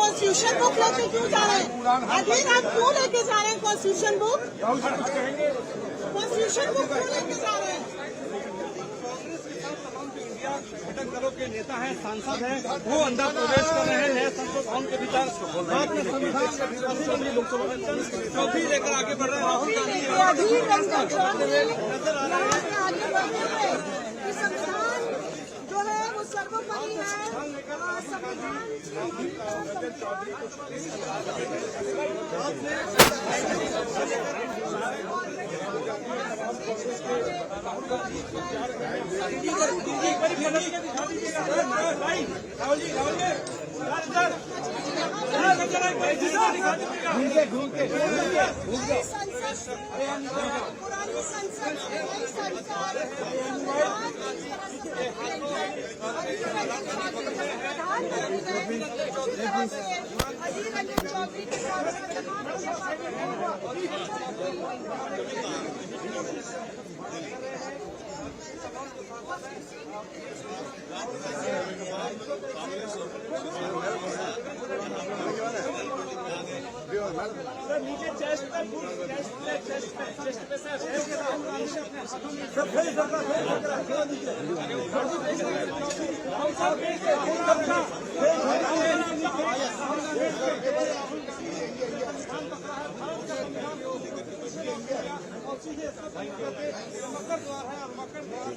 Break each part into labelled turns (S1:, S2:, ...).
S1: Constitution book लेके क्यों जा रहे हैं? अधीर आप क्यों लेके जा रहे हैं कॉन्स्टिट्यूशन बुक? कॉन्स्टिट्यूशन बुक क्यों लेके जा रहे हैं?
S2: घटक दलों के नेता हैं, सांसद हैं, वो अंदर प्रवेश कर रहे हैं नए संसद भवन के भीतर। चौथी लेकर आगे बढ़ रहे हैं राहुल गांधी।
S1: संविधान जो है वो सर्वोपरि है। पुरानी संसद नई सरकार अधीर रंजन चौधरी के
S2: नीचे चेस्ट पे मकर द्वार है और मकर द्वार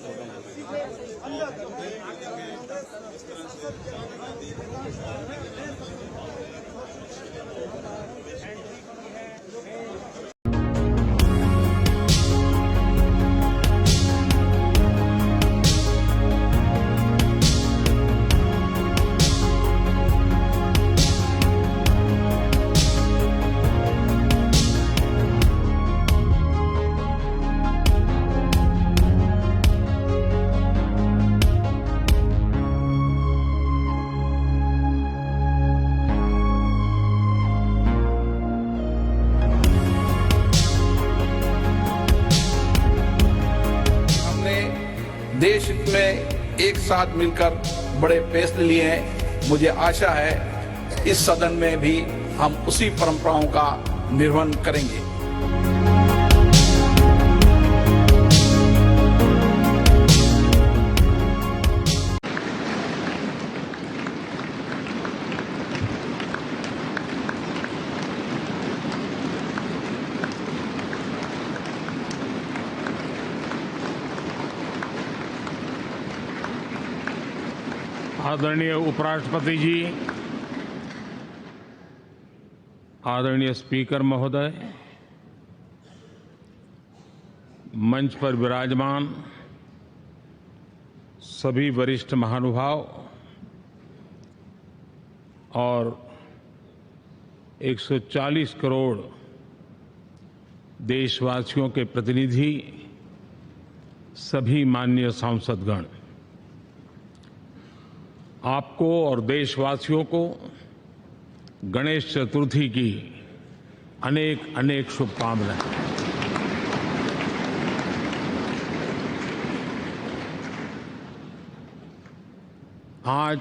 S3: देश में एक साथ मिलकर बड़े फैसले लिए हैं। मुझे आशा है इस सदन में भी हम उसी परंपराओं का निर्वहन करेंगे।
S4: आदरणीय उपराष्ट्रपति जी, आदरणीय स्पीकर महोदय, मंच पर विराजमान सभी वरिष्ठ महानुभाव और 140 करोड़ देशवासियों के प्रतिनिधि, सभी माननीय सांसदगण, आपको और देशवासियों को गणेश चतुर्थी की अनेक अनेक शुभकामनाएं। आज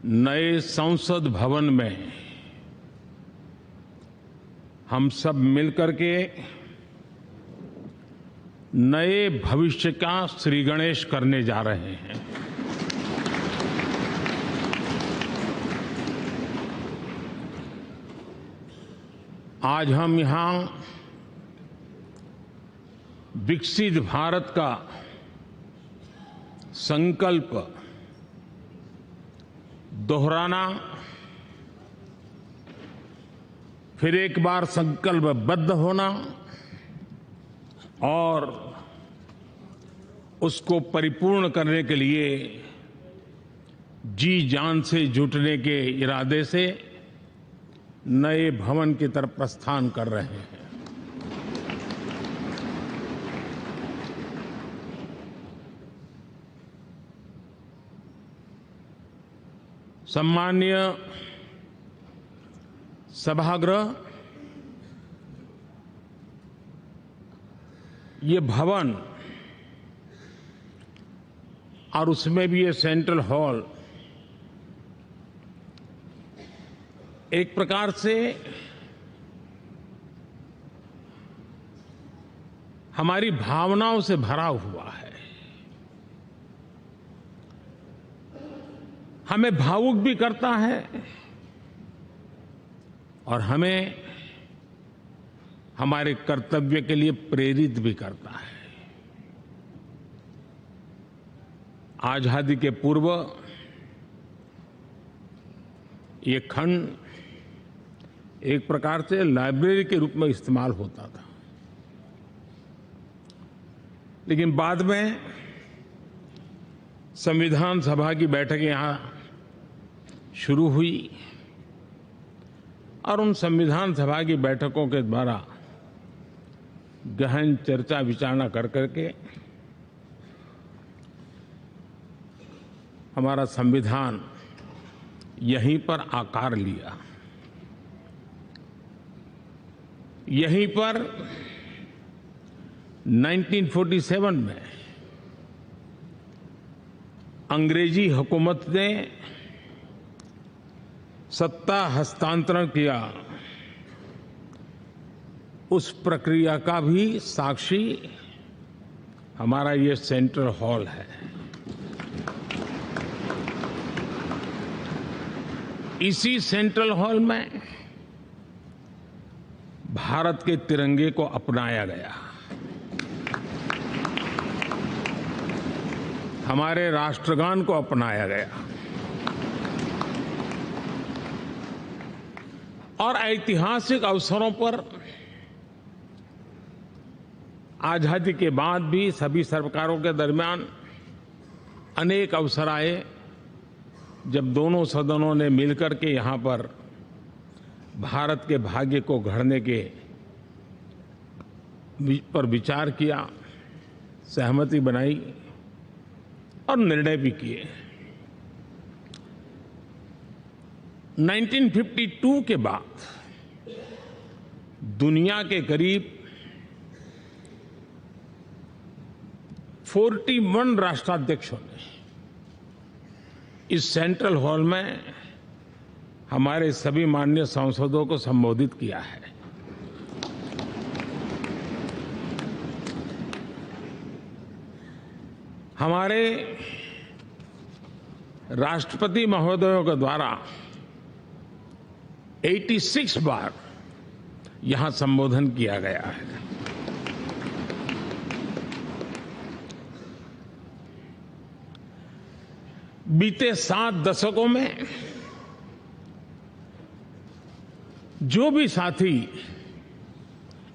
S4: नए संसद भवन में हम सब मिलकर के नए भविष्य का श्री गणेश करने जा रहे हैं। आज हम यहां विकसित भारत का संकल्प दोहराना, फिर एक बार संकल्पबद्ध होना और उसको परिपूर्ण करने के लिए जी जान से जुटने के इरादे से नए भवन की तरफ प्रस्थान कर रहे हैं। सम्माननीय सभागृह, ये भवन और उसमें भी ये सेंट्रल हॉल एक प्रकार से हमारी भावनाओं से भरा हुआ है। हमें भावुक भी करता है और हमें हमारे कर्तव्य के लिए प्रेरित भी करता है। आजादी के पूर्व ये खंड एक प्रकार से लाइब्रेरी के रूप में इस्तेमाल होता था, लेकिन बाद में संविधान सभा की बैठक यहां शुरू हुई और उन संविधान सभा की बैठकों के द्वारा गहन चर्चा विचारणा कर करके हमारा संविधान यहीं पर आकार लिया। यहीं पर 1947 में अंग्रेजी हुकूमत ने सत्ता हस्तांतरण किया, उस प्रक्रिया का भी साक्षी हमारा ये सेंट्रल हॉल है। इसी सेंट्रल हॉल में भारत के तिरंगे को अपनाया गया, हमारे राष्ट्रगान को अपनाया गया और ऐतिहासिक अवसरों पर आजादी के बाद भी सभी सरकारों के दरमियान अनेक अवसर आए जब दोनों सदनों ने मिलकर के यहाँ पर भारत के भाग्य को गढ़ने के पर विचार किया, सहमति बनाई और निर्णय भी किए। 1952 के बाद दुनिया के करीब 41 राष्ट्राध्यक्षों ने इस सेंट्रल हॉल में हमारे सभी माननीय सांसदों को संबोधित किया है। हमारे राष्ट्रपति महोदयों के द्वारा 86 बार यहां संबोधन किया गया है। बीते 7 दशकों में जो भी साथी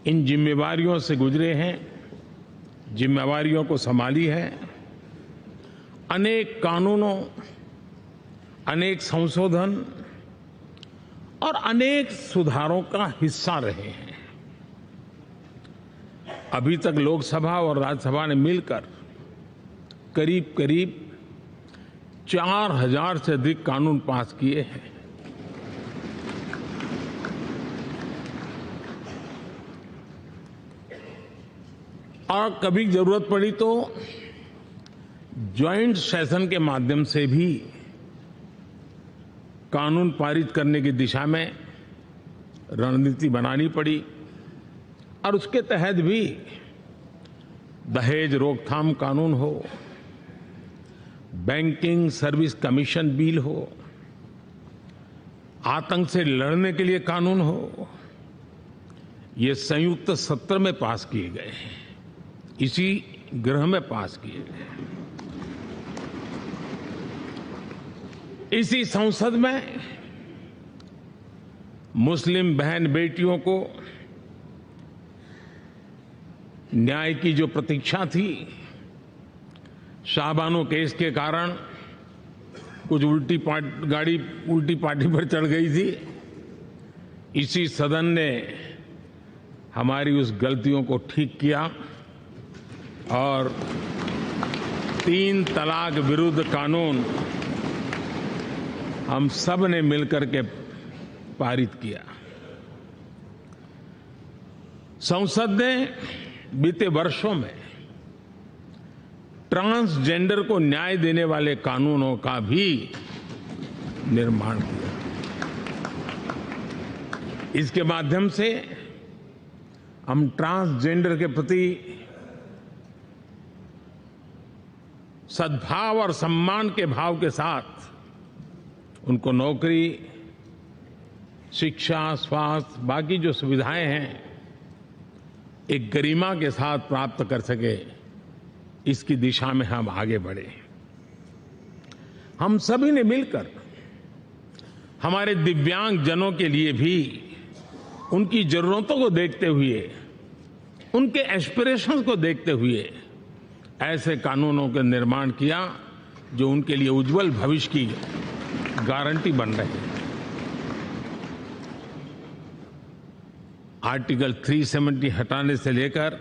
S4: इन जिम्मेवारियों से गुजरे हैं, जिम्मेवारियों को संभाली है, अनेक कानूनों, अनेक संशोधन और अनेक सुधारों का हिस्सा रहे हैं। अभी तक लोकसभा और राज्यसभा ने मिलकर करीब करीब 4000 से अधिक कानून पास किए हैं। और कभी जरूरत पड़ी तो ज्वाइंट सेशन के माध्यम से भी कानून पारित करने की दिशा में रणनीति बनानी पड़ी और उसके तहत भी दहेज रोकथाम कानून हो, बैंकिंग सर्विस कमीशन बिल हो, आतंक से लड़ने के लिए कानून हो, ये संयुक्त सत्र में पास किए गए हैं, इसी गृह में पास किए गए। इसी संसद में मुस्लिम बहन बेटियों को न्याय की जो प्रतीक्षा थी, शाहबानो केस के कारण कुछ गाड़ी उल्टी पार्टी पर चढ़ गई थी, इसी सदन ने हमारी उस गलतियों को ठीक किया और 3 तलाक विरुद्ध कानून हम सब ने मिलकर के पारित किया। संसद ने बीते वर्षों में ट्रांसजेंडर को न्याय देने वाले कानूनों का भी निर्माण किया। इसके माध्यम से हम ट्रांसजेंडर के प्रति सद्भाव और सम्मान के भाव के साथ उनको नौकरी, शिक्षा, स्वास्थ्य, बाकी जो सुविधाएं हैं एक गरिमा के साथ प्राप्त कर सके, इसकी दिशा में हम आगे बढ़े। हम सभी ने मिलकर हमारे दिव्यांग जनों के लिए भी उनकी जरूरतों को देखते हुए, उनके एस्पिरेशंस को देखते हुए ऐसे कानूनों का निर्माण किया जो उनके लिए उज्जवल भविष्य की गारंटी बन रहे हैं। आर्टिकल 370 हटाने से लेकर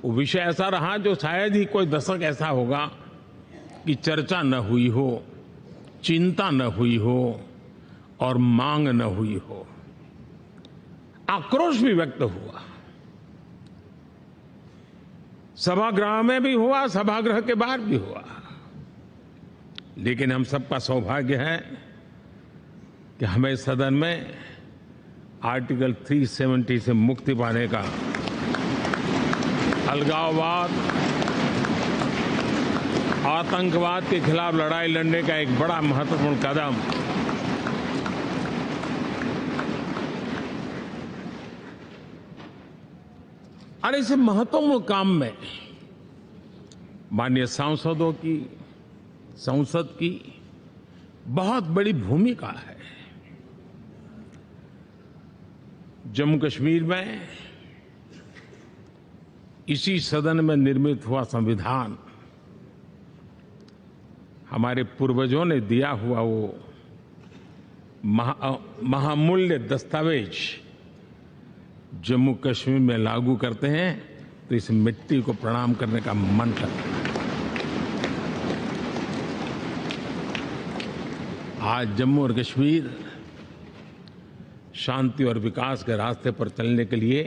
S4: वो विषय ऐसा रहा जो शायद ही कोई दशक ऐसा होगा कि चर्चा न हुई हो, चिंता न हुई हो और मांग न हुई हो। आक्रोश भी व्यक्त हुआ, सभागृह में भी हुआ, सभागृह के बाहर भी हुआ, लेकिन हम सबका सौभाग्य है कि हमें सदन में आर्टिकल 370 से मुक्ति पाने का, अलगाववाद, आतंकवाद के खिलाफ लड़ाई लड़ने का एक बड़ा महत्वपूर्ण कदम और इस महत्वपूर्ण काम में माननीय सांसदों की, संसद की बहुत बड़ी भूमिका है। जम्मू कश्मीर में इसी सदन में निर्मित हुआ संविधान हमारे पूर्वजों ने दिया हुआ वो महामूल्य दस्तावेज जम्मू कश्मीर में लागू करते हैं तो इस मिट्टी को प्रणाम करने का मन करता है। आज जम्मू और कश्मीर शांति और विकास के रास्ते पर चलने के लिए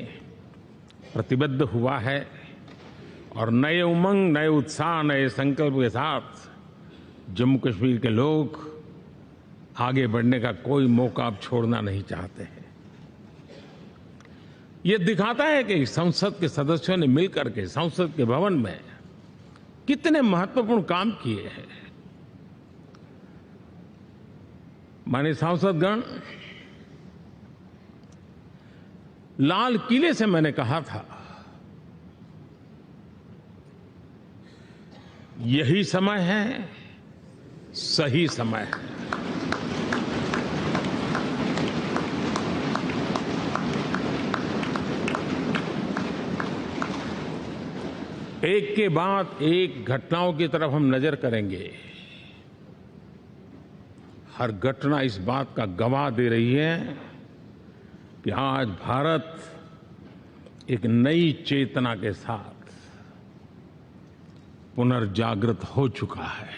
S4: प्रतिबद्ध हुआ है और नए उमंग, नए उत्साह, नए संकल्प के साथ जम्मू कश्मीर के लोग आगे बढ़ने का कोई मौका अब छोड़ना नहीं चाहते हैं। ये दिखाता है कि संसद के सदस्यों ने मिलकर के संसद के भवन में कितने महत्वपूर्ण काम किए हैं। माननीय सांसदगण, लाल किले से मैंने कहा था यही समय है, सही समय है। एक के बाद एक घटनाओं की तरफ हम नजर करेंगे। हर घटना इस बात का गवाह दे रही है कि आज भारत एक नई चेतना के साथ पुनर्जागृत हो चुका है।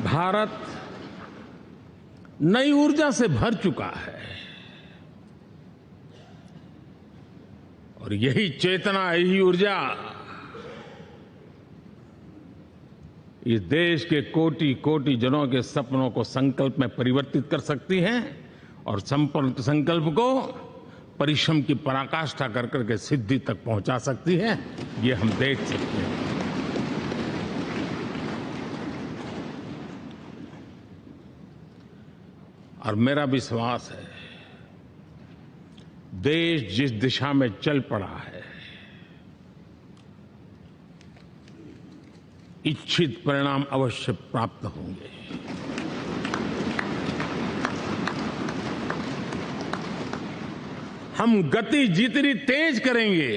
S4: भारत नई ऊर्जा से भर चुका है और यही चेतना, यही ऊर्जा इस देश के कोटि कोटि जनों के सपनों को संकल्प में परिवर्तित कर सकती है और संकल्प को परिश्रम की पराकाष्ठा कर करके सिद्धि तक पहुंचा सकती है। ये हम देख सकते हैं। और मेरा विश्वास है देश जिस दिशा में चल पड़ा है, इच्छित परिणाम अवश्य प्राप्त होंगे। हम गति जितनी तेज करेंगे,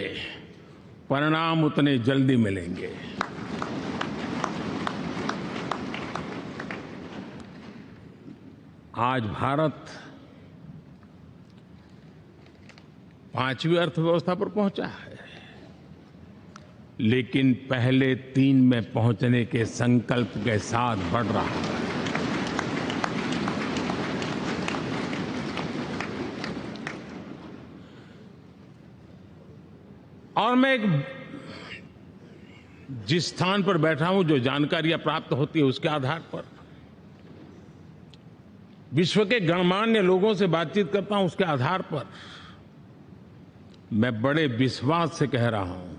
S4: परिणाम उतने जल्दी मिलेंगे। आज भारत 5वीं अर्थव्यवस्था पर पहुंचा है, लेकिन पहले 3 में पहुंचने के संकल्प के साथ बढ़ रहा है। और मैं एक जिस स्थान पर बैठा हूं, जो जानकारियां प्राप्त होती है उसके आधार पर, विश्व के गणमान्य लोगों से बातचीत करता हूं उसके आधार पर मैं बड़े विश्वास से कह रहा हूं,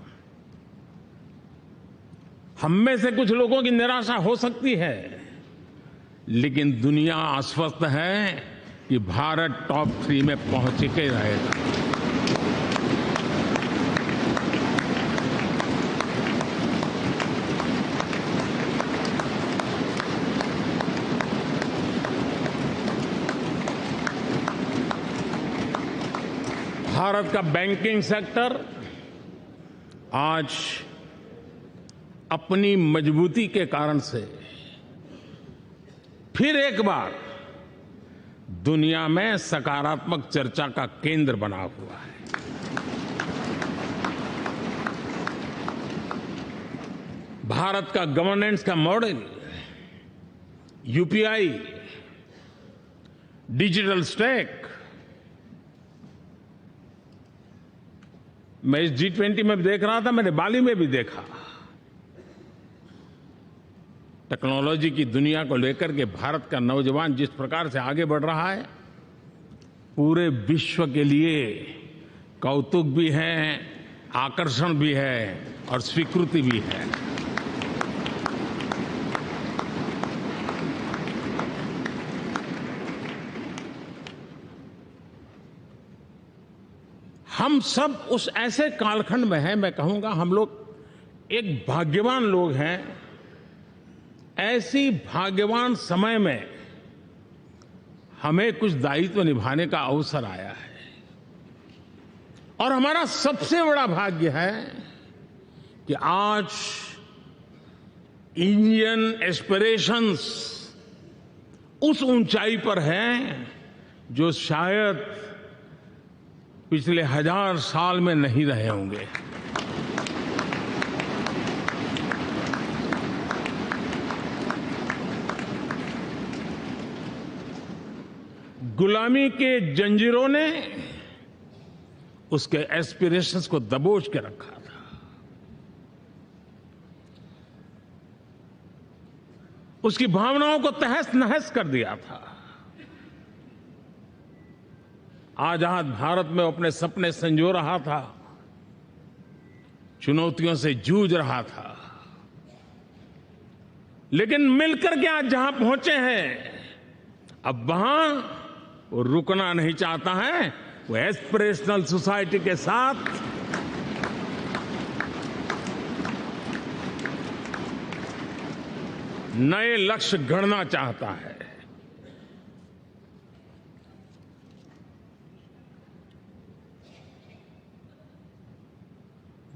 S4: हम में से कुछ लोगों की निराशा हो सकती है, लेकिन दुनिया आश्वस्त है कि भारत टॉप 3 में पहुंच के रहेगा। भारत का बैंकिंग सेक्टर आज अपनी मजबूती के कारण से फिर एक बार दुनिया में सकारात्मक चर्चा का केंद्र बना हुआ है। भारत का गवर्नेंस का मॉडल, यूपीआई, डिजिटल स्टैक, मैं इस G20 में भी देख रहा था, मैंने बाली में भी देखा। टेक्नोलॉजी की दुनिया को लेकर के भारत का नौजवान जिस प्रकार से आगे बढ़ रहा है, पूरे विश्व के लिए कौतुक भी है, आकर्षण भी है और स्वीकृति भी है। हम सब उस ऐसे कालखंड में हैं, मैं कहूंगा हम लोग एक भाग्यवान लोग हैं। ऐसी भाग्यवान समय में हमें कुछ दायित्व निभाने का अवसर आया है और हमारा सबसे बड़ा भाग्य है कि आज इंडियन एस्पिरेशंस उस ऊंचाई पर हैं जो शायद पिछले 1000 साल में नहीं रहे होंगे। गुलामी के जंजीरों ने उसके एस्पिरेशंस को दबोच के रखा था। उसकी भावनाओं को तहस नहस कर दिया था। आजाद भारत में अपने सपने संजो रहा था, चुनौतियों से जूझ रहा था, लेकिन मिलकर के आज जहां पहुंचे हैं, अब वहां वो रुकना नहीं चाहता है। वो एस्पिरेशनल सोसाइटी के साथ नए लक्ष्य गढ़ना चाहता है।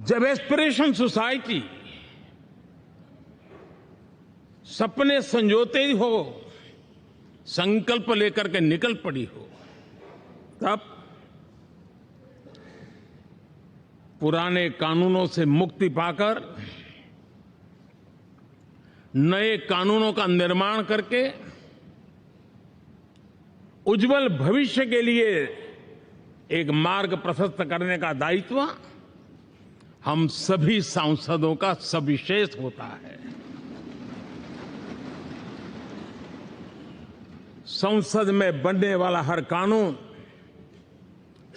S4: जब एस्पिरेशन सोसाइटी सपने संजोते ही हो, संकल्प लेकर के निकल पड़ी हो, तब पुराने कानूनों से मुक्ति पाकर नए कानूनों का निर्माण करके उज्जवल भविष्य के लिए एक मार्ग प्रशस्त करने का दायित्व हम सभी सांसदों का सविशेष होता है। संसद में बनने वाला हर कानून,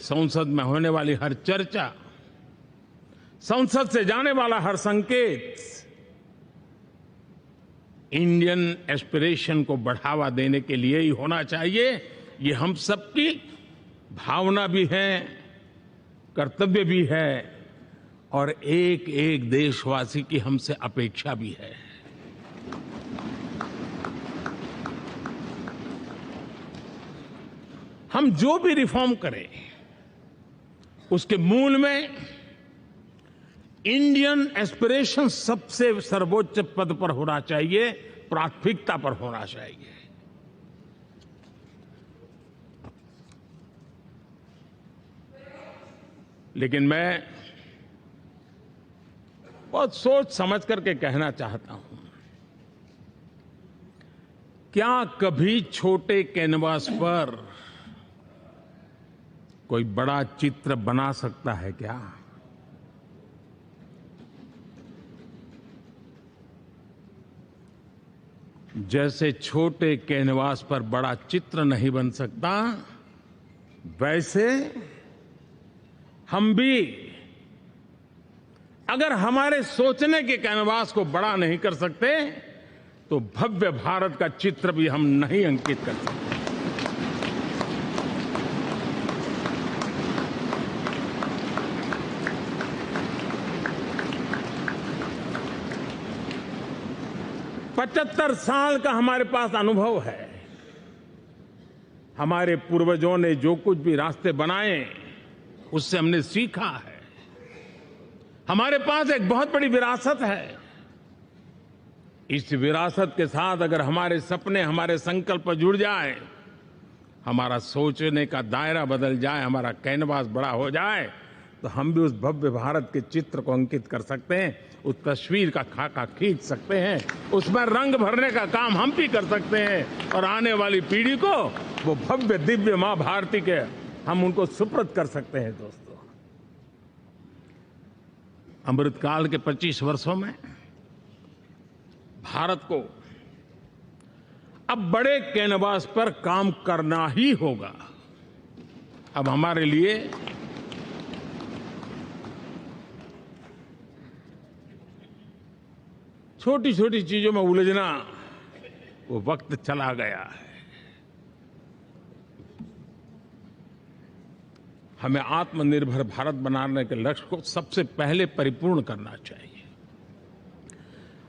S4: संसद में होने वाली हर चर्चा, संसद से जाने वाला हर संकेत इंडियन एस्पिरेशन को बढ़ावा देने के लिए ही होना चाहिए। ये हम सबकी भावना भी है, कर्तव्य भी है और एक एक देशवासी की हमसे अपेक्षा भी है। हम जो भी रिफॉर्म करें, उसके मूल में इंडियन एस्पिरेशन सबसे सर्वोच्च पद पर होना चाहिए, प्राथमिकता पर होना चाहिए। लेकिन मैं बहुत सोच समझ करके कहना चाहता हूं, क्या कभी छोटे कैनवास पर कोई बड़ा चित्र बना सकता है क्या? जैसे छोटे कैनवास पर बड़ा चित्र नहीं बन सकता, वैसे हम भी अगर हमारे सोचने के कैनवास को बड़ा नहीं कर सकते तो भव्य भारत का चित्र भी हम नहीं अंकित कर सकते। पचहत्तर साल का हमारे पास अनुभव है। हमारे पूर्वजों ने जो कुछ भी रास्ते बनाए उससे हमने सीखा है। हमारे पास एक बहुत बड़ी विरासत है। इस विरासत के साथ अगर हमारे सपने, हमारे संकल्प जुड़ जाए, हमारा सोचने का दायरा बदल जाए, हमारा कैनवास बड़ा हो जाए, तो हम भी उस भव्य भारत के चित्र को अंकित कर सकते हैं, उस तस्वीर का खाका खींच सकते हैं, उसमें रंग भरने का काम हम भी कर सकते हैं और आने वाली पीढ़ी को वो भव्य दिव्य मां भारती के हम उनको सुपुर्द कर सकते हैं। दोस्तों, अमृतकाल के 25 वर्षों में भारत को अब बड़े कैनवास पर काम करना ही होगा। अब हमारे लिए छोटी छोटी चीजों में उलझना वो वक्त चला गया है। हमें आत्मनिर्भर भारत बनाने के लक्ष्य को सबसे पहले परिपूर्ण करना चाहिए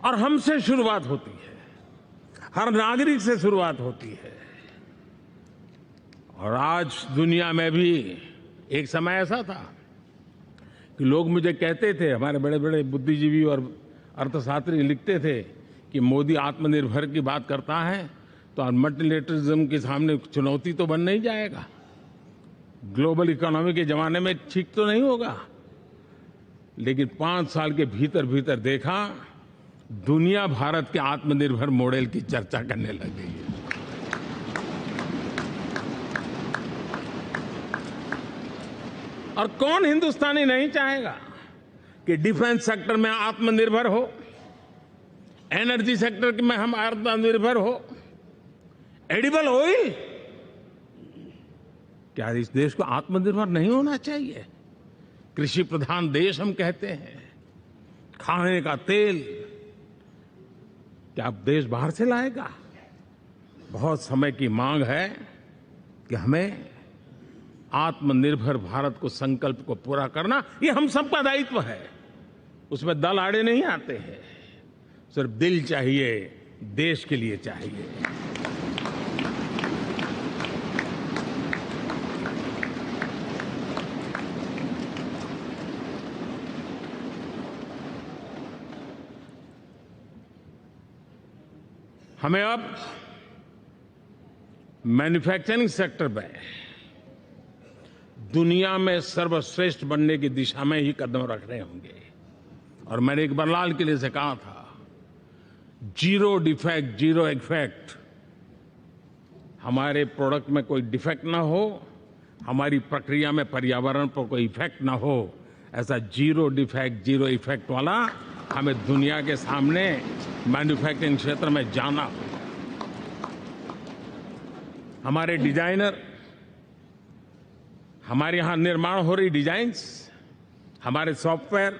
S4: और हमसे शुरुआत होती है, हर नागरिक से शुरुआत होती है। और आज दुनिया में भी एक समय ऐसा था कि लोग मुझे कहते थे, हमारे बड़े बड़े बुद्धिजीवी और अर्थशास्त्री लिखते थे कि मोदी आत्मनिर्भर की बात करता है तो मल्टीलेटरलिज्म के सामने चुनौती तो बन नहीं जाएगा, ग्लोबल इकोनॉमी के जमाने में ठीक तो नहीं होगा। लेकिन 5 साल के भीतर भीतर देखा, दुनिया भारत के आत्मनिर्भर मॉडल की चर्चा करने लग गई है। और कौन हिंदुस्तानी नहीं चाहेगा कि डिफेंस सेक्टर में आत्मनिर्भर हो, एनर्जी सेक्टर में हम आत्मनिर्भर हो, एडिबल ऑयल, क्या इस देश को आत्मनिर्भर नहीं होना चाहिए? कृषि प्रधान देश हम कहते हैं, खाने का तेल क्या देश बाहर से लाएगा? बहुत समय की मांग है कि हमें आत्मनिर्भर भारत को संकल्प को पूरा करना, ये हम सबका दायित्व है। उसमें दल आड़े नहीं आते हैं, सिर्फ दिल चाहिए, देश के लिए चाहिए। हमें अब मैन्युफैक्चरिंग सेक्टर में दुनिया में सर्वश्रेष्ठ बनने की दिशा में ही कदम रखने होंगे। और मैंने एक बार लाल किले से कहा था, जीरो डिफेक्ट जीरो इफेक्ट। हमारे प्रोडक्ट में कोई डिफेक्ट ना हो, हमारी प्रक्रिया में पर्यावरण पर कोई इफेक्ट ना हो, ऐसा जीरो डिफेक्ट जीरो इफेक्ट वाला हमें दुनिया के सामने मैन्युफैक्चरिंग क्षेत्र में जाना होगा। हमारे डिजाइनर, हमारे यहां निर्माण हो रही डिजाइन्स, हमारे सॉफ्टवेयर,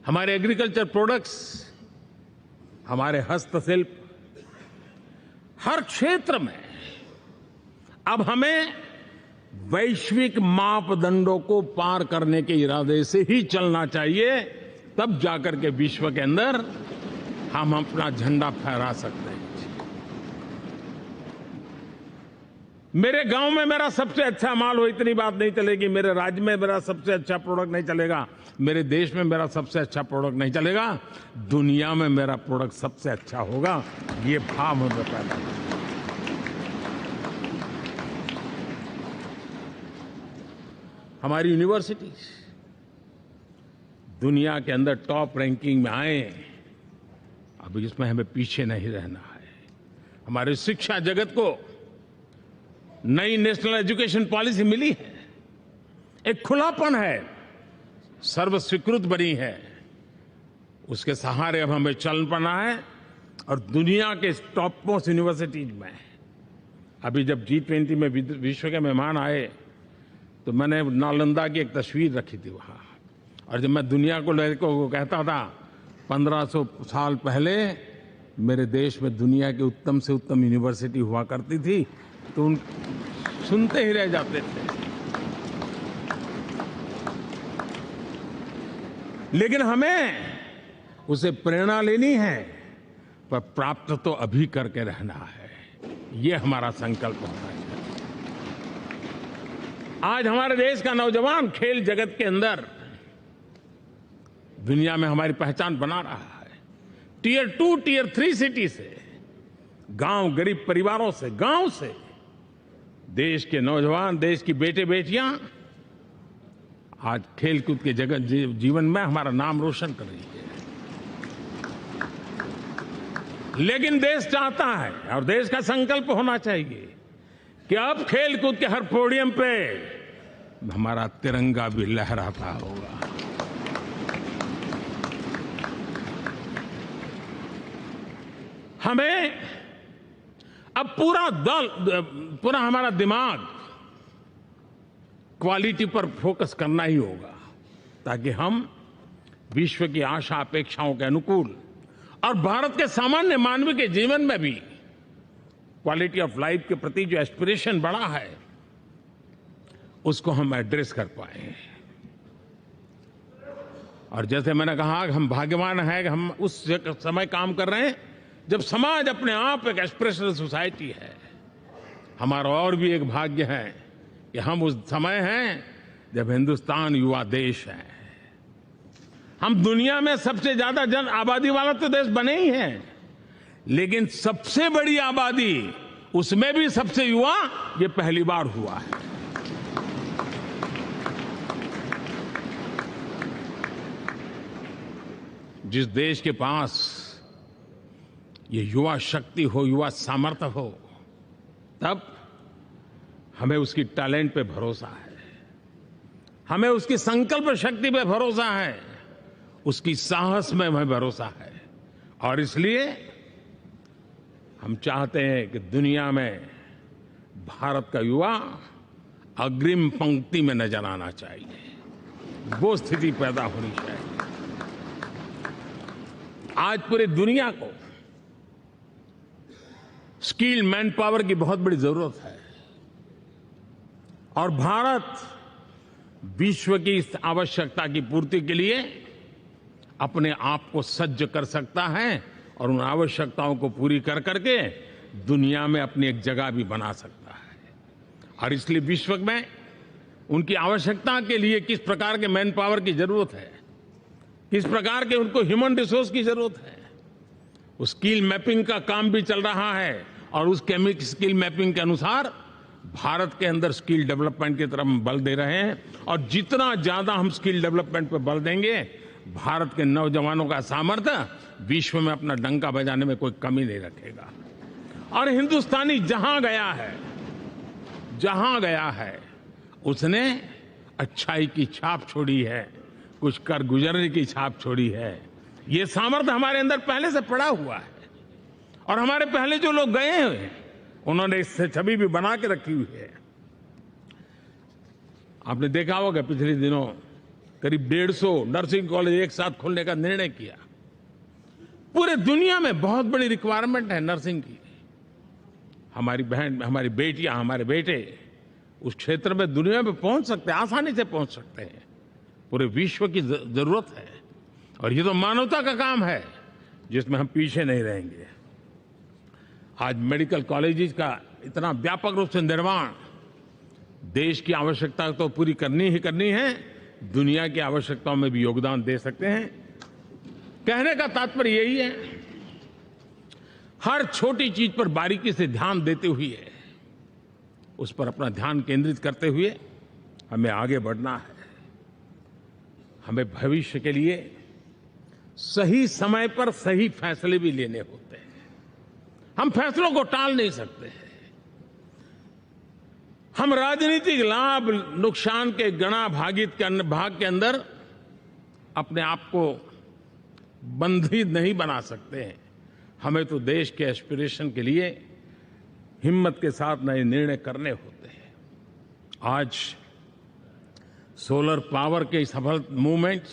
S4: हमारे एग्रीकल्चर प्रोडक्ट्स, हमारे हस्तशिल्प, हर क्षेत्र में अब हमें वैश्विक मापदंडों को पार करने के इरादे से ही चलना चाहिए, तब जाकर के विश्व के अंदर हम अपना झंडा फहरा सकते हैं। मेरे गांव में मेरा सबसे अच्छा माल हो, इतनी बात नहीं चलेगी। मेरे राज्य में मेरा सबसे अच्छा प्रोडक्ट नहीं चलेगा, मेरे देश में मेरा सबसे अच्छा प्रोडक्ट नहीं चलेगा, दुनिया में मेरा प्रोडक्ट सबसे अच्छा होगा, ये भाव हमें पैदा है। हमारी यूनिवर्सिटीज दुनिया के अंदर टॉप रैंकिंग में आए, अब इसमें हमें पीछे नहीं रहना है। हमारे शिक्षा जगत को नई नेशनल एजुकेशन पॉलिसी मिली है, एक खुलापन है, सर्व स्वीकृत बनी है। उसके सहारे अब हमें चल पड़ना है और दुनिया के टॉप मोस्ट यूनिवर्सिटीज में अभी जब G20 में विश्व के मेहमान आए तो मैंने नालंदा की एक तस्वीर रखी थी वहाँ, और जब मैं दुनिया को कहता था 1500 साल पहले मेरे देश में दुनिया की उत्तम से उत्तम यूनिवर्सिटी हुआ करती थी, तो उन सुनते ही रह जाते थे। लेकिन हमें उसे प्रेरणा लेनी है, पर प्राप्त तो अभी करके रहना है। ये हमारा संकल्प होना चाहिए। आज हमारे देश का नौजवान खेल जगत के अंदर दुनिया में हमारी पहचान बना रहा है। टियर 2, टियर 3 सिटी से, गांव, गरीब परिवारों से, गांव से देश के नौजवान, देश की बेटे बेटियां आज खेलकूद के जगत जीवन में हमारा नाम रोशन कर रही है। लेकिन देश चाहता है और देश का संकल्प होना चाहिए कि अब खेलकूद के हर पोडियम पे हमारा तिरंगा भी लहराता होगा। हमें अब पूरा हमारा दिमाग क्वालिटी पर फोकस करना ही होगा, ताकि हम विश्व की आशा अपेक्षाओं के अनुकूल और भारत के सामान्य मानव के जीवन में भी क्वालिटी ऑफ लाइफ के प्रति जो एस्पिरेशन बढ़ा है उसको हम एड्रेस कर पाए। और जैसे मैंने कहा कि हम भाग्यवान हैं कि हम उस समय काम कर रहे हैं जब समाज अपने आप एक एस्पिरेशनल सोसाइटी है। हमारा और भी एक भाग्य है कि हम उस समय हैं जब हिंदुस्तान युवा देश है। हम दुनिया में सबसे ज्यादा जन आबादी वाला तो देश बने ही हैं, लेकिन सबसे बड़ी आबादी, उसमें भी सबसे युवा, ये पहली बार हुआ है। जिस देश के पास ये युवा शक्ति हो, युवा सामर्थ्य हो, तब हमें उसकी टैलेंट पे भरोसा है, हमें उसकी संकल्प शक्ति पे भरोसा है, उसकी साहस में हमें भरोसा है। और इसलिए हम चाहते हैं कि दुनिया में भारत का युवा अग्रिम पंक्ति में नजर आना चाहिए, वो स्थिति पैदा होनी चाहिए। आज पूरी दुनिया को स्किल्ड मैन पावर की बहुत बड़ी जरूरत है, और भारत विश्व की इस आवश्यकता की पूर्ति के लिए अपने आप को सज्ज कर सकता है और उन आवश्यकताओं को पूरी कर करके दुनिया में अपनी एक जगह भी बना सकता है। और इसलिए विश्व में उनकी आवश्यकता के लिए किस प्रकार के मैन पावर की जरूरत है, किस प्रकार के उनको ह्यूमन रिसोर्स की जरूरत है, उस स्किल मैपिंग का काम भी चल रहा है। और उस स्किल मैपिंग के अनुसार भारत के अंदर स्किल डेवलपमेंट की तरफ हम बल दे रहे हैं, और जितना ज्यादा हम स्किल डेवलपमेंट पर बल देंगे, भारत के नौजवानों का सामर्थ्य विश्व में अपना डंका बजाने में कोई कमी नहीं रखेगा। और हिंदुस्तानी जहां गया है उसने अच्छाई की छाप छोड़ी है, कुछ कर गुजरने की छाप छोड़ी है। ये सामर्थ्य हमारे अंदर पहले से पड़ा हुआ है, और हमारे पहले जो लोग गए हैं उन्होंने इससे छवि भी बना के रखी हुई है। आपने देखा होगा पिछले दिनों करीब 150 नर्सिंग कॉलेज एक साथ खोलने का निर्णय किया। पूरे दुनिया में बहुत बड़ी रिक्वायरमेंट है नर्सिंग की। हमारी बहन, हमारी बेटियां, हमारे बेटे उस क्षेत्र में दुनिया में पहुंच सकते हैं, आसानी से पहुंच सकते हैं। पूरे विश्व की जरूरत है, और ये तो मानवता का काम है जिसमें हम पीछे नहीं रहेंगे। आज मेडिकल कॉलेजेस का इतना व्यापक रूप से निर्माण, देश की आवश्यकता तो पूरी करनी ही करनी है, दुनिया की आवश्यकताओं में भी योगदान दे सकते हैं। कहने का तात्पर्य यही है, हर छोटी चीज पर बारीकी से ध्यान देते हुए, उस पर अपना ध्यान केंद्रित करते हुए हमें आगे बढ़ना है। हमें भविष्य के लिए सही समय पर सही फैसले भी लेने होते हैं। हम फैसलों को टाल नहीं सकते हैं। हम राजनीतिक लाभ नुकसान के गणा भाग के अंदर अपने आप को बंधित नहीं बना सकते हैं। हमें तो देश के एस्पिरेशन के लिए हिम्मत के साथ नए निर्णय करने होते हैं। आज सोलर पावर के सफल मूवमेंट्स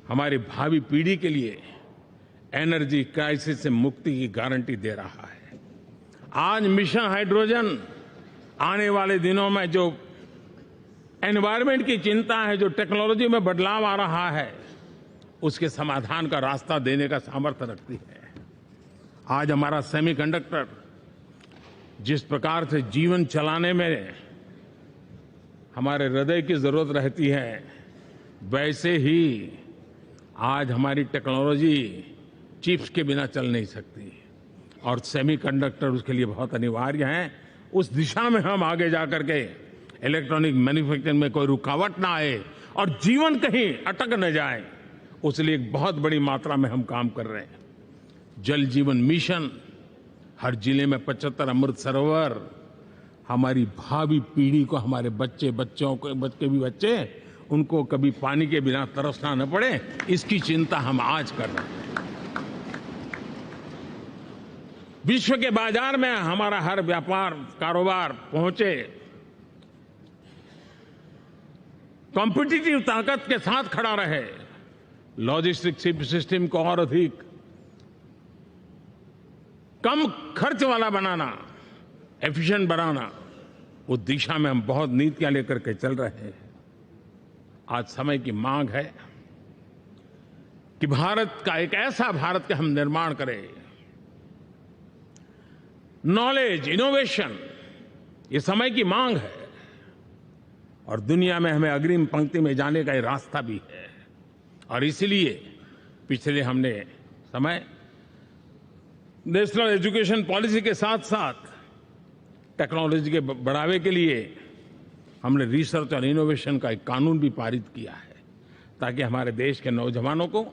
S4: हमारी भावी पीढ़ी के लिए एनर्जी क्राइसिस से मुक्ति की गारंटी दे रहा है। आज मिशन हाइड्रोजन आने वाले दिनों में जो एनवायरमेंट की चिंता है, जो टेक्नोलॉजी में बदलाव आ रहा है, उसके समाधान का रास्ता देने का सामर्थ्य रखती है। आज हमारा सेमीकंडक्टर जिस प्रकार से जीवन चलाने में हमारे हृदय की जरूरत रहती है, वैसे ही आज हमारी टेक्नोलॉजी चिप्स के बिना चल नहीं सकती और सेमीकंडक्टर उसके लिए बहुत अनिवार्य है। उस दिशा में हम आगे जाकर के इलेक्ट्रॉनिक मैन्युफैक्चरिंग में कोई रुकावट ना आए और जीवन कहीं अटक न जाए, उसके लिए एक बहुत बड़ी मात्रा में हम काम कर रहे हैं। जल जीवन मिशन, हर जिले में 75 अमृत सरोवर, हमारी भावी पीढ़ी को, हमारे बच्चों को उनको कभी पानी के बिना तरसना न पड़े, इसकी चिंता हम आज कर रहे हैं। विश्व के बाजार में हमारा हर व्यापार कारोबार पहुंचे, कॉम्पिटिटिव ताकत के साथ खड़ा रहे, लॉजिस्टिक सिस्टम को और अधिक कम खर्च वाला बनाना, एफिशिएंट बनाना, उस दिशा में हम बहुत नीतियां लेकर के चल रहे हैं। आज समय की मांग है कि भारत का एक ऐसा भारत का हम निर्माण करें। नॉलेज, इनोवेशन, ये समय की मांग है और दुनिया में हमें अग्रिम पंक्ति में जाने का ये रास्ता भी है। और इसलिए पिछले हमने समय नेशनल एजुकेशन पॉलिसी के साथ साथ टेक्नोलॉजी के बढ़ावे के लिए हमने रिसर्च और इनोवेशन का एक कानून भी पारित किया है, ताकि हमारे देश के नौजवानों को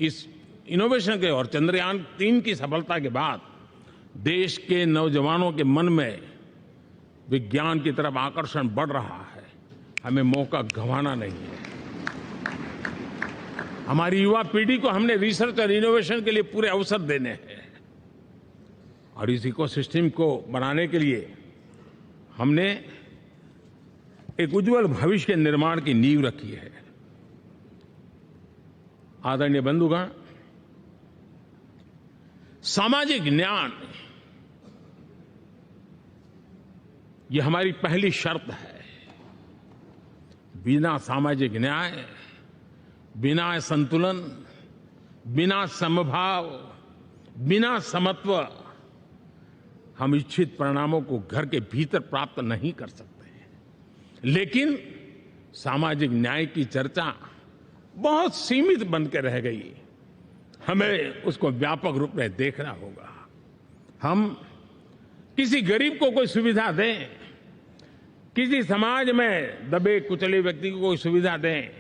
S4: इस इनोवेशन के और चंद्रयान 3 की सफलता के बाद देश के नौजवानों के मन में विज्ञान की तरफ आकर्षण बढ़ रहा है। हमें मौका गंवाना नहीं है। हमारी युवा पीढ़ी को हमने रिसर्च और इनोवेशन के लिए पूरे अवसर देने हैं और इस इकोसिस्टम को बनाने के लिए हमने एक उज्जवल भविष्य के निर्माण की नींव रखी है। आदरणीय बंधुगण, सामाजिक न्याय ये हमारी पहली शर्त है। बिना सामाजिक न्याय, बिना संतुलन, बिना समभाव, बिना समत्व हम इच्छित परिणामों को घर के भीतर प्राप्त नहीं कर सकते। लेकिन सामाजिक न्याय की चर्चा बहुत सीमित बन के रह गई। हमें उसको व्यापक रूप में देखना होगा। हम किसी गरीब को कोई सुविधा दें, किसी समाज में दबे कुचले व्यक्ति को कोई सुविधा दें,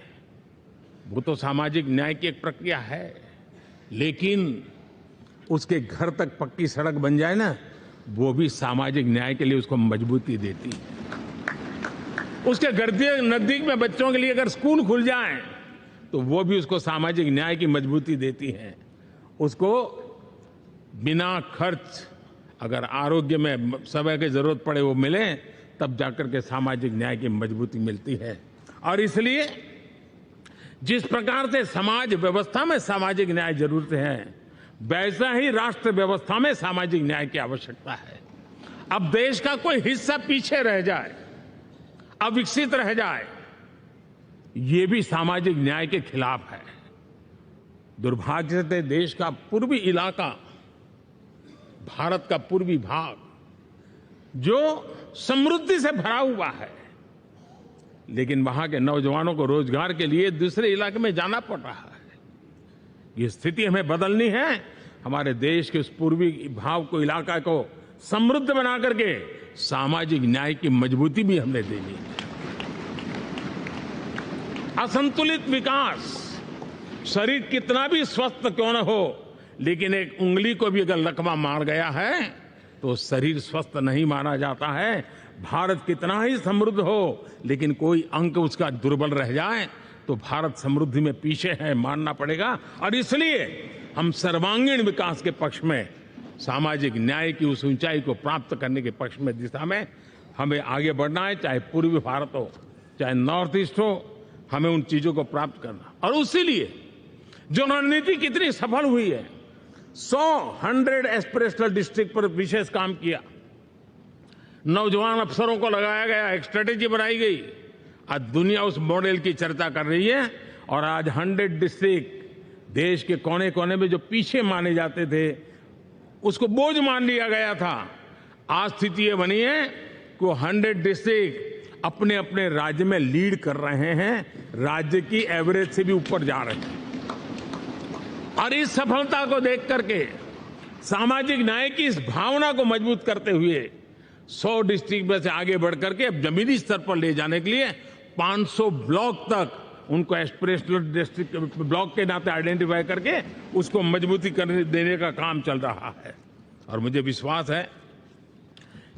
S4: वो तो सामाजिक न्याय की एक प्रक्रिया है। लेकिन उसके घर तक पक्की सड़क बन जाए ना, वो भी सामाजिक न्याय के लिए उसको मजबूती देती है। उसके घर के नजदीक में बच्चों के लिए अगर स्कूल खुल जाए तो वो भी उसको सामाजिक न्याय की मजबूती देती है। उसको बिना खर्च अगर आरोग्य में समय की जरूरत पड़े वो मिले, तब जाकर के सामाजिक न्याय की मजबूती मिलती है। और इसलिए जिस प्रकार से समाज व्यवस्था में सामाजिक न्याय जरूरत है, वैसा ही राष्ट्र व्यवस्था में सामाजिक न्याय की आवश्यकता है। अब देश का कोई हिस्सा पीछे रह जाए, अविकसित रह जाए, ये भी सामाजिक न्याय के खिलाफ है। दुर्भाग्य से देश का पूर्वी इलाका, भारत का पूर्वी भाग जो समृद्धि से भरा हुआ है, लेकिन वहां के नौजवानों को रोजगार के लिए दूसरे इलाके में जाना पड़ रहा है। ये स्थिति हमें बदलनी है। हमारे देश के उस पूर्वी भाव को, इलाका को समृद्ध बना करके सामाजिक न्याय की मजबूती भी हमने देनी है। असंतुलित विकास, शरीर कितना भी स्वस्थ क्यों न हो, लेकिन एक उंगली को भी अगर लकवा मार गया है तो शरीर स्वस्थ नहीं माना जाता है। भारत कितना ही समृद्ध हो, लेकिन कोई अंग उसका दुर्बल रह जाए तो भारत समृद्धि में पीछे है, मानना पड़ेगा। और इसलिए हम सर्वांगीण विकास के पक्ष में, सामाजिक न्याय की उस ऊंचाई को प्राप्त करने के पक्ष में, दिशा में हमें आगे बढ़ना है। चाहे पूर्वी भारत हो, चाहे नॉर्थ ईस्ट हो, हमें उन चीजों को प्राप्त करना। और उसी लिए जो रणनीति कितनी सफल हुई है, 100 एस्पिरेशनल डिस्ट्रिक्ट पर विशेष काम किया, नौजवान अफसरों को लगाया गया, एक स्ट्रेटेजी बनाई गई। आज दुनिया उस मॉडल की चर्चा कर रही है और आज 100 डिस्ट्रिक्ट देश के कोने कोने में जो पीछे माने जाते थे, उसको बोझ मान लिया गया था। आज स्थिति ये बनी है कि 100 डिस्ट्रिक्ट अपने अपने राज्य में लीड कर रहे हैं, राज्य की एवरेज से भी ऊपर जा रहे हैं। और इस सफलता को देख करके, सामाजिक न्याय की इस भावना को मजबूत करते हुए 100 डिस्ट्रिक्ट में से आगे बढ़ करके अब जमीनी स्तर पर ले जाने के लिए 500 ब्लॉक तक उनको एस्पिरेशनल डिस्ट्रिक्ट ब्लॉक के नाते आइडेंटिफाई करके उसको मजबूती करने देने का काम चल रहा है। और मुझे विश्वास है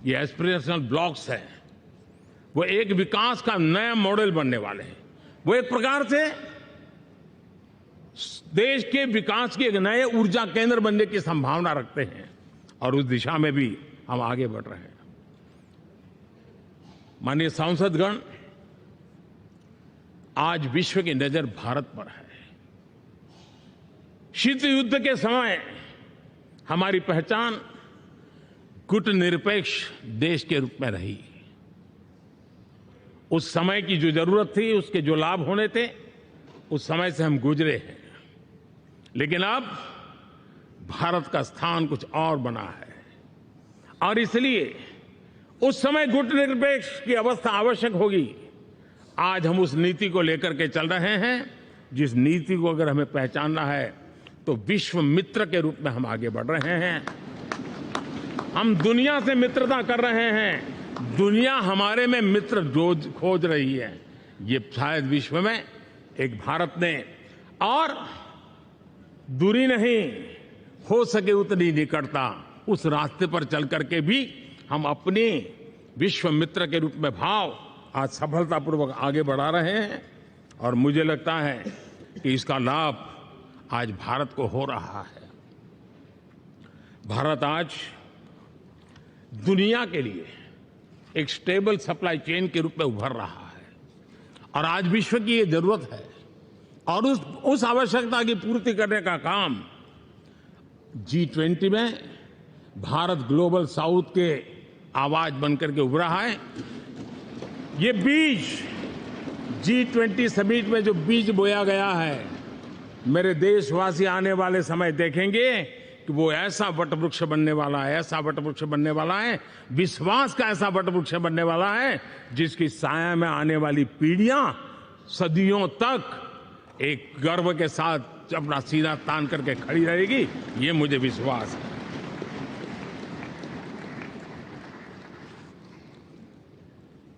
S4: ये एस्पिरेशनल ब्लॉक्स है वो एक विकास का नया मॉडल बनने वाले हैं। वो एक प्रकार से देश के विकास के एक नए ऊर्जा केंद्र बनने की संभावना रखते हैं और उस दिशा में भी हम आगे बढ़ रहे हैं। माननीय सांसदगण, आज विश्व की नजर भारत पर है। शीत युद्ध के समय हमारी पहचान गुटनिरपेक्ष देश के रूप में रही। उस समय की जो जरूरत थी, उसके जो लाभ होने थे, उस समय से हम गुजरे हैं। लेकिन अब भारत का स्थान कुछ और बना है और इसलिए उस समय गुटनिरपेक्ष की अवस्था आवश्यक होगी। आज हम उस नीति को लेकर के चल रहे हैं, जिस नीति को अगर हमें पहचानना है तो विश्व मित्र के रूप में हम आगे बढ़ रहे हैं। हम दुनिया से मित्रता कर रहे हैं, दुनिया हमारे में मित्र खोज रही है। ये शायद विश्व में एक भारत ने, और दूरी नहीं, हो सके उतनी निकटता, उस रास्ते पर चल करके भी हम अपने विश्व मित्र के रूप में भाव आज सफलतापूर्वक आगे बढ़ा रहे हैं। और मुझे लगता है कि इसका लाभ आज भारत को हो रहा है। भारत आज दुनिया के लिए एक स्टेबल सप्लाई चेन के रूप में उभर रहा है और आज विश्व की ये जरूरत है। और उस आवश्यकता की पूर्ति करने का काम G20 में भारत ग्लोबल साउथ के आवाज बनकर के उभरा है। ये बीज G20 समिट में जो बीज बोया गया है, मेरे देशवासी आने वाले समय देखेंगे कि वो ऐसा वटवृक्ष बनने वाला है, ऐसा वटवृक्ष बनने वाला है, विश्वास का ऐसा वटवृक्ष बनने वाला है जिसकी साया में आने वाली पीढ़ियां सदियों तक एक गर्व के साथ अपना सीना तान करके खड़ी रहेगी। ये मुझे विश्वास है।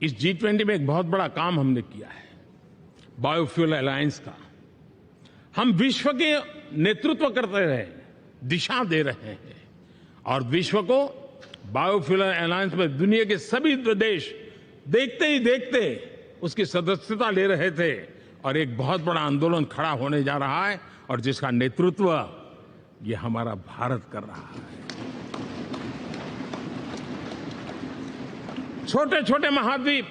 S4: इस G20 में एक बहुत बड़ा काम हमने किया है, बायोफ्यूल अलायंस का। हम विश्व के नेतृत्व करते रहे, दिशा दे रहे हैं और विश्व को बायोफ्यूल अलायंस में दुनिया के सभी देश देखते ही देखते उसकी सदस्यता ले रहे थे और एक बहुत बड़ा आंदोलन खड़ा होने जा रहा है और जिसका नेतृत्व ये हमारा भारत कर रहा है। छोटे छोटे महाद्वीप,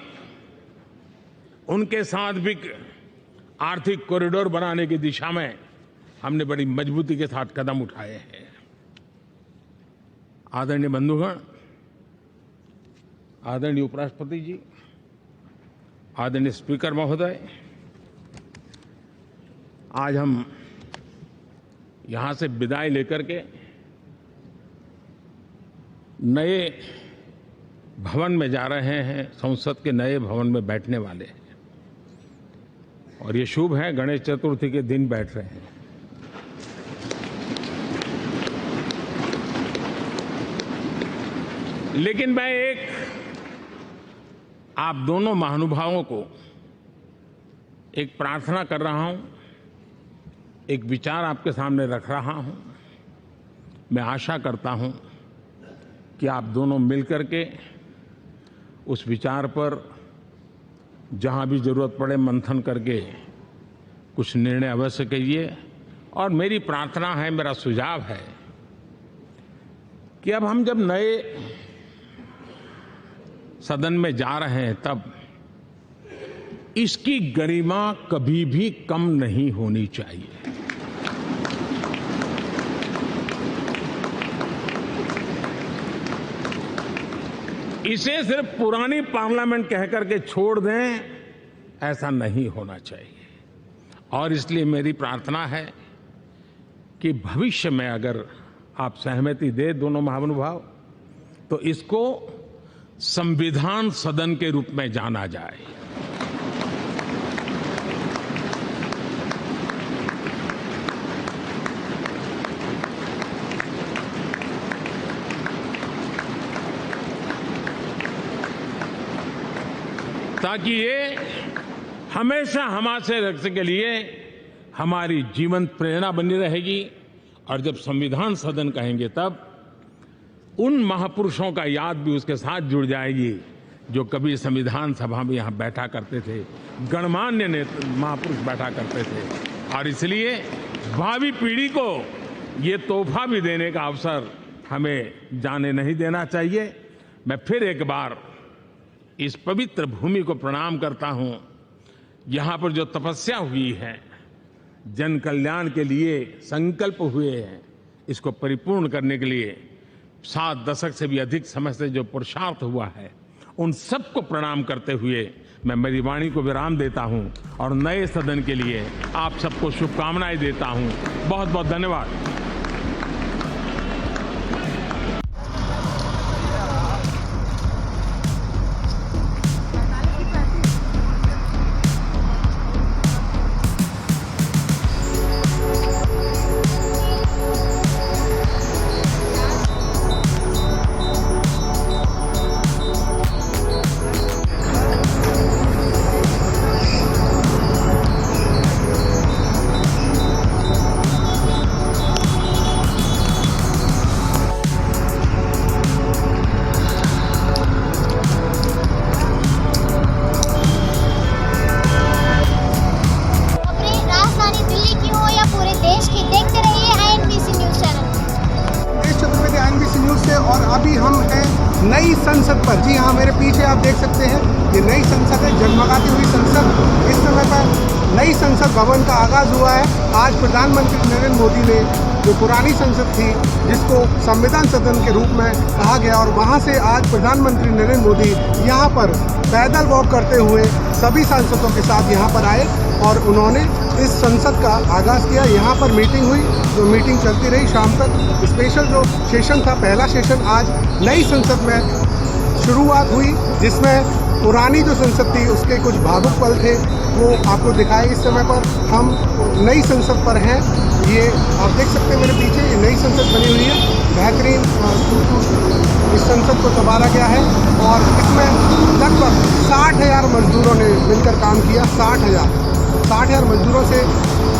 S4: उनके साथ भी आर्थिक कॉरिडोर बनाने की दिशा में हमने बड़ी मजबूती के साथ कदम उठाए हैं। आदरणीय बंधुगण, आदरणीय उपराष्ट्रपति जी, आदरणीय स्पीकर महोदय, आज हम यहां से विदाई लेकर के नए भवन में जा रहे हैं, संसद के नए भवन में बैठने वाले हैं और ये शुभ है, गणेश चतुर्थी के दिन बैठ रहे हैं। लेकिन मैं एक आप दोनों महानुभावों को एक प्रार्थना कर रहा हूं, एक विचार आपके सामने रख रहा हूं। मैं आशा करता हूं कि आप दोनों मिलकर के उस विचार पर जहां भी जरूरत पड़े मंथन करके कुछ निर्णय अवश्य कीजिए और मेरी प्रार्थना है, मेरा सुझाव है कि अब हम जब नए सदन में जा रहे हैं तब इसकी गरिमा कभी भी कम नहीं होनी चाहिए। इसे सिर्फ पुरानी पार्लियामेंट कहकर के छोड़ दें, ऐसा नहीं होना चाहिए। और इसलिए मेरी प्रार्थना है कि भविष्य में अगर आप सहमति दे दोनों महानुभाव, तो इसको संविधान सदन के रूप में जाना जाए। ताकि ये हमेशा हमारे रक्षा के लिए हमारी जीवन प्रेरणा बनी रहेगी। और जब संविधान सदन कहेंगे तब उन महापुरुषों का याद भी उसके साथ जुड़ जाएगी जो कभी संविधान सभा में यहाँ बैठा करते थे, गणमान्य महापुरुष बैठा करते थे। और इसलिए भावी पीढ़ी को ये तोहफा भी देने का अवसर हमें जाने नहीं देना चाहिए। मैं फिर एक बार इस पवित्र भूमि को प्रणाम करता हूं। यहां पर जो तपस्या हुई है, जन कल्याण के लिए संकल्प हुए हैं, इसको परिपूर्ण करने के लिए 7 दशक से भी अधिक समय से जो पुरुषार्थ हुआ है, उन सबको प्रणाम करते हुए मैं मेरी वाणी को विराम देता हूं और नए सदन के लिए आप सबको शुभकामनाएं देता हूं। बहुत बहुत धन्यवाद।
S5: और अभी हम हैं नई संसद पर। जी हाँ, मेरे पीछे आप देख सकते हैं ये नई संसद है, जगमगाती हुई संसद। इस समय पर नई संसद भवन का आगाज़ हुआ है। आज प्रधानमंत्री नरेंद्र मोदी ने जो पुरानी संसद थी जिसको संविधान सदन के रूप में कहा गया, और वहाँ से आज प्रधानमंत्री नरेंद्र मोदी यहाँ पर पैदल वॉक करते हुए सभी सांसदों के साथ यहाँ पर आए और उन्होंने इस संसद का आगाज़ किया। यहाँ पर मीटिंग हुई, जो मीटिंग चलती रही शाम तक। स्पेशल जो सेशन था, पहला सेशन आज नई संसद में शुरुआत हुई, जिसमें पुरानी जो संसद थी उसके कुछ भावुक पल थे, वो आपको दिखाए। इस समय पर हम नई संसद पर हैं। ये आप देख सकते हैं मेरे पीछे, ये नई संसद बनी हुई है, बेहतरीन। इस संसद को संवारा गया है और इसमें लगभग 60,000 मजदूरों ने मिलकर काम किया। 60,000 मजदूरों से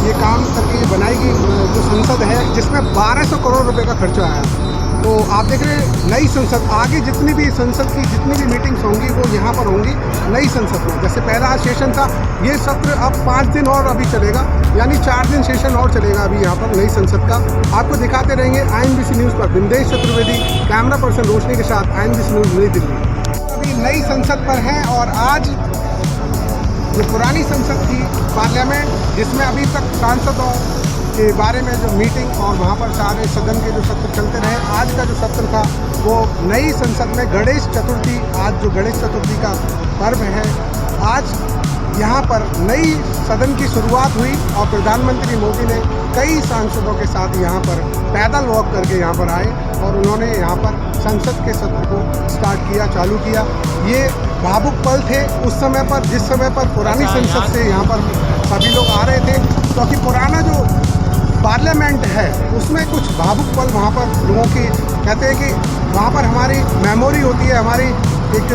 S5: ये काम करके ये बनाई गई जो संसद है, जिसमें 1200 करोड़ रुपए का खर्चा आया। तो आप देख रहे हैं नई संसद, आगे जितनी भी संसद की जितनी भी मीटिंग्स होंगी वो यहाँ पर होंगी नई संसद में। जैसे पहला सेशन था, ये सत्र अब 5 दिन और अभी चलेगा, यानी 4 दिन सेशन और चलेगा अभी यहाँ पर नई संसद का। आपको दिखाते रहेंगे INBC न्यूज़ पर। विंदेश चतुर्वेदी, कैमरा पर्सन रोशनी के साथ, INBC न्यूज़ नई दिल्ली। अभी नई संसद पर हैं और आज जो पुरानी संसद थी पार्लियामेंट, जिसमें अभी तक सांसदों के बारे में जो मीटिंग और वहाँ पर सारे सदन के जो सत्र चलते रहे, आज का जो सत्र था वो नई संसद में गणेश चतुर्थी, आज जो गणेश चतुर्थी का पर्व है, आज यहाँ पर नई सदन की शुरुआत हुई और प्रधानमंत्री मोदी ने कई सांसदों के साथ यहाँ पर पैदल वॉक करके यहाँ पर आए और उन्होंने यहाँ पर संसद के सत्र को स्टार्ट किया, चालू किया। ये भावुक पल थे उस समय पर, जिस समय पर पुरानी संसद से यहाँ पर सभी लोग आ रहे थे, क्योंकि पुराना जो पार्लियामेंट है उसमें कुछ भावुक पल वहाँ पर लोगों की कहते हैं कि वहाँ पर हमारी मेमोरी होती है, हमारी एक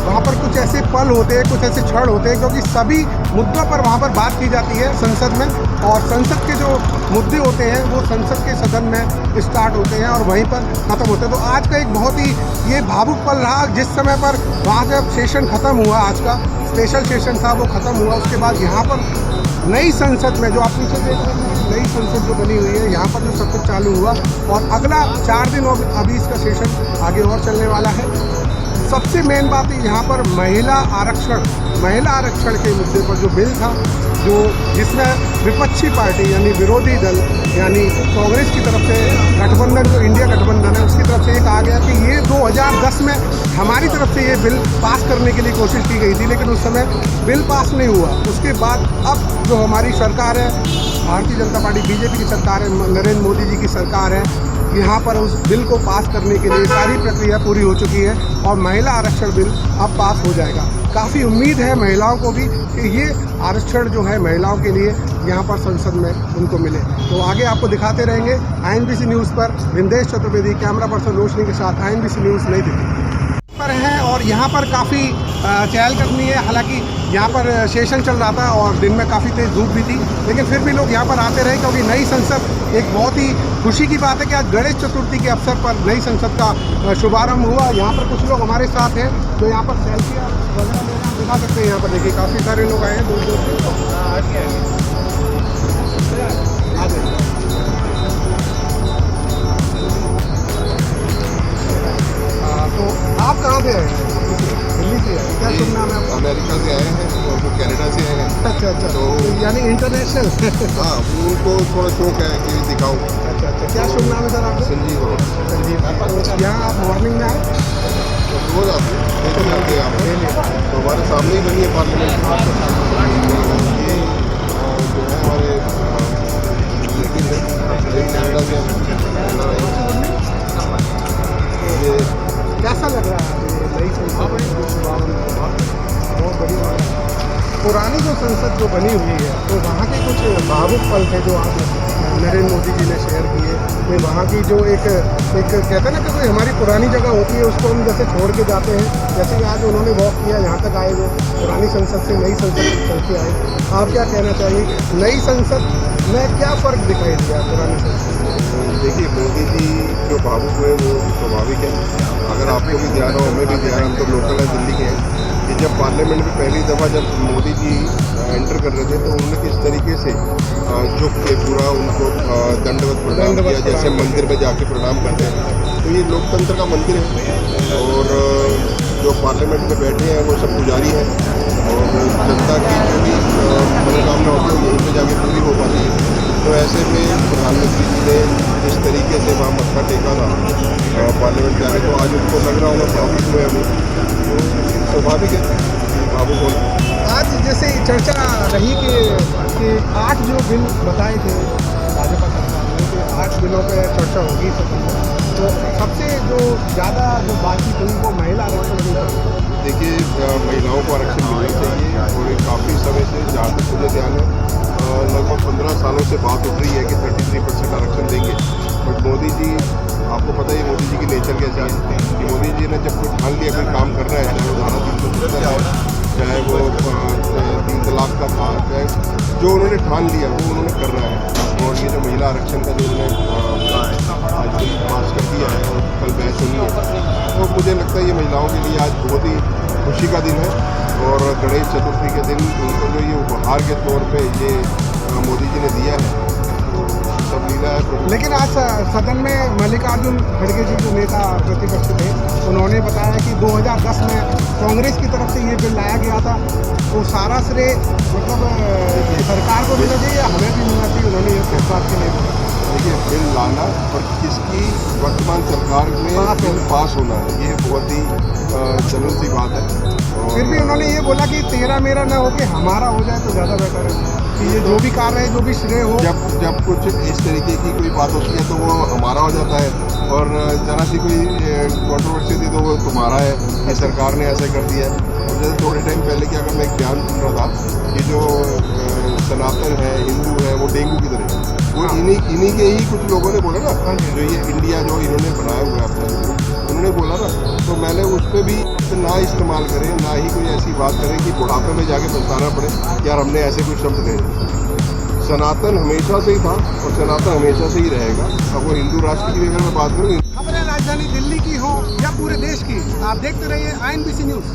S5: वहाँ पर कुछ ऐसे पल होते हैं, कुछ ऐसे क्षण होते हैं, क्योंकि सभी मुद्दों पर वहाँ पर बात की जाती है संसद में, और संसद के जो मुद्दे होते हैं वो संसद के सदन में स्टार्ट होते हैं और वहीं पर ख़त्म होते हैं। तो आज का एक बहुत ही ये भावुक पल रहा, जिस समय पर वहाँ जब सेशन ख़त्म हुआ, आज का स्पेशल सेशन था वो ख़त्म हुआ, उसके बाद यहाँ पर नई संसद में, जो आप पीछे देख रहे हैं, नई संसद जो बनी हुई है, यहाँ पर जो सब कुछ चालू हुआ और अगला 4 दिन अभी इसका सेशन आगे और चलने वाला है। सबसे मेन बात है यहाँ पर महिला आरक्षण के मुद्दे पर जो बिल था, जो जिसमें विपक्षी पार्टी यानी विरोधी दल यानी कांग्रेस की तरफ से गठबंधन, जो इंडिया गठबंधन है, उसकी तरफ से ये कहा गया कि ये 2010 में हमारी तरफ से ये बिल पास करने के लिए कोशिश की गई थी, लेकिन उस समय बिल पास नहीं हुआ। उसके बाद अब जो हमारी सरकार है, भारतीय जनता पार्टी बीजेपी की सरकार है, नरेंद्र मोदी जी की सरकार है, यहाँ पर उस बिल को पास करने के लिए सारी प्रक्रिया पूरी हो चुकी है और महिला आरक्षण बिल अब पास हो जाएगा। काफ़ी उम्मीद है महिलाओं को भी कि ये आरक्षण जो है महिलाओं के लिए यहाँ पर संसद में उनको मिले। तो आगे आपको दिखाते रहेंगे INBC न्यूज़ पर। विंदेश चतुर्वेदी, कैमरा पर्सन रोशनी के साथ, INBC न्यूज़ नई दिल्ली पर है। और यहाँ पर काफ़ी चहलकदमी है। हालांकि यहाँ पर सेशन चल रहा था और दिन में काफ़ी तेज़ धूप भी थी, लेकिन फिर भी लोग यहाँ पर आते रहे क्योंकि नई संसद एक बहुत ही खुशी की बात है कि आज गणेश चतुर्थी के अवसर पर नई संसद का शुभारंभ हुआ। यहाँ पर कुछ लोग हमारे साथ हैं जो यहाँ पर सेल्फी वगैरह लेना दिखा सकते हैं। यहाँ पर देखिए काफ़ी सारे लोग आए हैं, दूर दूर से। तो आप कहाँ से आए? दिल्ली से आए। क्या शुभ नाम है आपका?
S6: अमेरिका से आए हैं और वो कनाडा से आए हैं।
S5: अच्छा तो यानी इंटरनेशनल।
S6: हाँ, उनको थोड़ा शौक है कि दिखाऊं।
S5: अच्छा क्या शुभ नाम है सर आपका?
S6: संजीव अरोड़ा।
S5: संजीव, यहाँ आप मॉर्निंग में आए?
S6: रोज आते हैं आप। तो हमारे सामने ही बनी है पार्लियामेंट। ये जो है हमारे रिलेटिव है, कनाडा से ये
S5: कैसा लग रहा है ये नई संसद? बहुत बड़ी बात है। पुरानी जो संसद जो बनी हुई है, तो वहाँ के कुछ भावुक पल थे जो आज नरेंद्र मोदी जी ने शेयर किए। तो वहाँ की जो एक कहते हैं ना कि कोई हमारी पुरानी जगह होती है, उसको हम जैसे छोड़ के जाते हैं, जैसे कि आज उन्होंने वॉक किया, यहाँ तक आए, वो पुरानी संसद से नई संसद चल के आए। आप क्या कहना चाहिए, नई संसद में क्या फ़र्क दिखाई दिया पुरानी संसद?
S6: देखिए, मोदी जी जो भावुक हुए वो स्वाभाविक है। अगर आपको भी ध्यान हो, हमें भी ध्यान, हम तो लोकल है, दिल्ली के हैं, कि जब पार्लियामेंट में पहली दफ़ा जब मोदी जी एंटर कर रहे थे तो उन्होंने किस तरीके से झुक के पूरा उनको दंडवत प्रणाम किया, जैसे मंदिर में जाके प्रणाम करते हैं। तो ये लोकतंत्र का मंदिर है और जो पार्लियामेंट में बैठे हैं वो सब पुजारी हैं और जनता की जो भी मनोकामना होती है यहीं पर जाके पूरी हो पाती है। तो ऐसे में प्रधानमंत्री जी ने जिस तरीके से वहाँ मत्था टेका था पार्लियामेंट जाके, तो आज उनको लग रहा होगा भावुक हुए वो, तो स्वाभाविक है भावुक होना।
S5: आज जैसे चर्चा रही कि 8 जो बिल बताए थे भाजपा सरकार ने, कि 8 बिलों पर चर्चा होगी सदन में, तो सबसे जो ज़्यादा जो बातचीत हुई वो महिला आरक्षण की है।
S6: देखिए, महिलाओं को आरक्षण मिलना चाहिए और काफ़ी समय से, जहाँ तक मुझे ध्यान है, लगभग 15 सालों से बात उठ रही है कि 33% आरक्षण देंगे। बट मोदी जी, आपको पता है मोदी जी की नेचर कैसा है कि मोदी जी ने जब कोई ठान लिया कोई काम कर रहा है, चाहे वो धारा 370 है, चाहे वो 3 तलाक का था, चाहे जो उन्होंने ठान लिया वो उन्होंने कर रहा है। और ये जो महिला आरक्षण का जो उन्होंने आज बिल पास कर दिया है और कल बहस होनी है, तो मुझे लगता है ये महिलाओं के लिए आज बहुत ही खुशी का दिन है। और गणेश चतुर्थी के दिन उनको जो ये उपहार के तौर पे ये मोदी जी ने दिया है, तो सब लीला है।
S5: लेकिन आज सदन में मल्लिकार्जुन खड़गे जी जो नेता प्रतिपक्ष थे, उन्होंने बताया कि 2010 में कांग्रेस की तरफ से ये बिल लाया गया था, तो सारा श्रेय मतलब सरकार को मिलना चाहिए, हमें भी मिलना चाहिए। उन्होंने ये फैसला के लिए
S6: देखिए, बिल लाना और किसकी वर्तमान सरकार में बिल पास होना है, ये बहुत ही सरल सी बात है।
S5: फिर भी उन्होंने ये बोला कि तेरा मेरा ना हो के हमारा हो जाए तो ज़्यादा बेटर है, कि ये जो भी कार्य है, जो भी श्रेय हो।
S6: जब कुछ इस तरीके की कोई बात होती है तो वो हमारा हो जाता है, और ज़रा सी कोई कंट्रोवर्सी थी तो वो तुम्हारा है, ये सरकार ने ऐसे कर दिया है। और जैसे थोड़े टाइम पहले क्या मैं एक बयान सुन रहा था कि जो सनातन है, हिंदू है, वो डेंगू की तरह है। वो इन्हीं के ही कुछ लोगों ने बोला ना, जो ये इंडिया जो इन्होंने बनाया हुआ है अपना, उन्होंने बोला ना, तो मैंने उस पर भी ना इस्तेमाल करें, ना ही कोई ऐसी बात करें कि बुढ़ापे में जाके पछताना पड़े कि यार हमने ऐसे कुछ शब्द कहे। सनातन हमेशा से ही था और सनातन हमेशा से ही रहेगा। अब वो हिंदू राष्ट्र की अगर मैं बात करूँ,
S5: खबरें राजधानी दिल्ली की हो या पूरे देश की, आप देखते रहिए INBC न्यूज़।